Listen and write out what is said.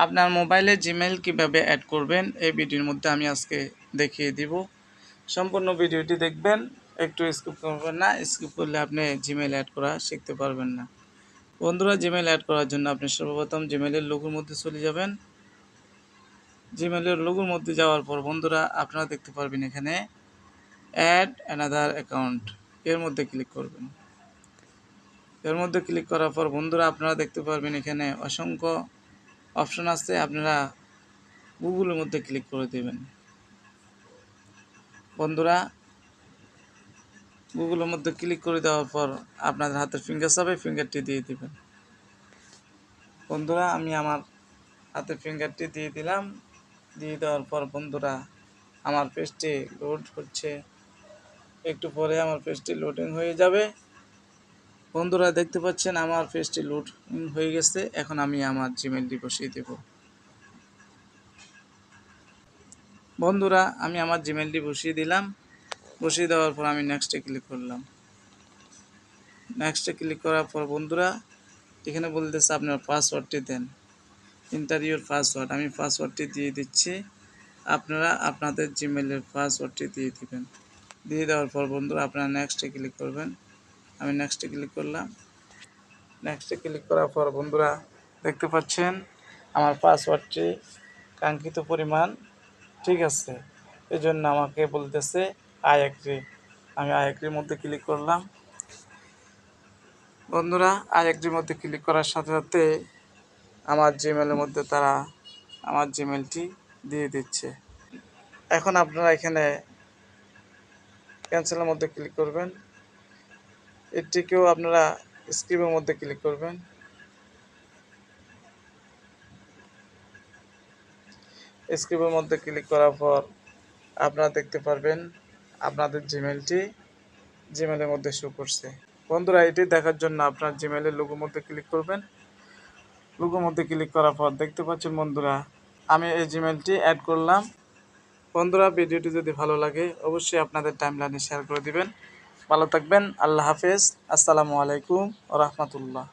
আপনার মোবাইলে জিমেইল কিভাবে অ্যাড করবেন এই ভিডিওর মধ্যে আমি আজকে দেখিয়ে দিব। সম্পূর্ণ ভিডিওটি দেখবেন, একটু স্কিপ করবেন না। স্কিপ করলে আপনি জিমেইল অ্যাড করা শিখতে পারবেন না। বন্ধুরা, জিমেইল অ্যাড করার জন্য আপনি সর্বপ্রথম জিমেইলের লোগোর মধ্যে চলে যাবেন। জিমেইলের লোগোর মধ্যে যাওয়ার পর বন্ধুরা আপনারা দেখতে পারবেন এখানে অ্যাড অ্যানাদার অ্যাকাউন্ট, এর মধ্যে ক্লিক করবেন। এর মধ্যে ক্লিক করার পর বন্ধুরা আপনারা দেখতে পারবেন এখানে অসংখ্য অপশন আছে। আপনারা গুগলের মধ্যে ক্লিক করে দেবেন। বন্ধুরা, গুগলের মধ্যে ক্লিক করে দেওয়ার পর আপনাদের হাতের ফিঙ্গার চাপে ফিঙ্গারটি দিয়ে দিবেন। বন্ধুরা, আমি আমার হাতের ফিঙ্গারটি দিয়ে দিলাম। দিয়ে দেওয়ার পর বন্ধুরা আমার পেজটি লোড হচ্ছে, একটু পরে আমার পেজটি লোডিং হয়ে যাবে। বন্ধুরা দেখতে পাচ্ছেন আমার পেজটি লোড হয়ে গেছে। এখন আমি আমার জিমেইলটি বসিয়ে দেব। বন্ধুরা, আমি আমার জিমেইলটি বসিয়ে দিলাম। বসিয়ে দেওয়ার পর আমি নেক্সটে ক্লিক করলাম। নেক্সটে ক্লিক করার পর বন্ধুরা এখানে বলতেছে আপনার পাসওয়ার্ডটি দেন, এন্টার ইউর পাসওয়ার্ড। আমি পাসওয়ার্ডটি দিয়ে দিচ্ছি। আপনারা আপনাদের জিমেইলের পাসওয়ার্ডটি দিয়ে দিবেন। দিয়ে দেওয়ার পর বন্ধুরা আপনারা নেক্সটে ক্লিক করবেন। আমি নেক্সটে ক্লিক করলাম। নেক্সটে ক্লিক করার পর বন্ধুরা দেখতে পাচ্ছেন আমার পাসওয়ার্ডটি কাঙ্ক্ষিত পরিমাণ ঠিক আছে। এই জন্য আমাকে বলতেছে আই এগ্রি। আমি আই এগ্রির মধ্যে ক্লিক করলাম। বন্ধুরা, আই এগ্রির মধ্যে ক্লিক করার সাথে সাথে আমার জিমেইলের মধ্যে তারা আমার জিমেইলটি দিয়ে দিচ্ছে। এখন আপনারা এখানে ক্যান্সেলের মধ্যে ক্লিক করবেন। এটিকেও আপনারা স্ক্রিপ্টের মধ্যে ক্লিক করবেন। স্ক্রিপ্টের মধ্যে ক্লিক করার পর আপনারা দেখতে পারবেন আপনাদের জিমেইলের মধ্যে শো করছে। বন্ধুরা, এটি দেখার জন্য আপনার জিমেইলের লোগোর মধ্যে ক্লিক করবেন। লোগোর মধ্যে ক্লিক করার পর দেখতে পাচ্ছেন বন্ধুরা আমি এই জিমেইলটি অ্যাড করলাম। বন্ধুরা, ভিডিওটি যদি ভালো লাগে অবশ্যই আপনাদের টাইমলাইনে শেয়ার করে দিবেন। ভালো থাকবেন। আল্লাহ হাফেজ। আসসালামু আলাইকুম ওয়া রাহমাতুল্লাহ।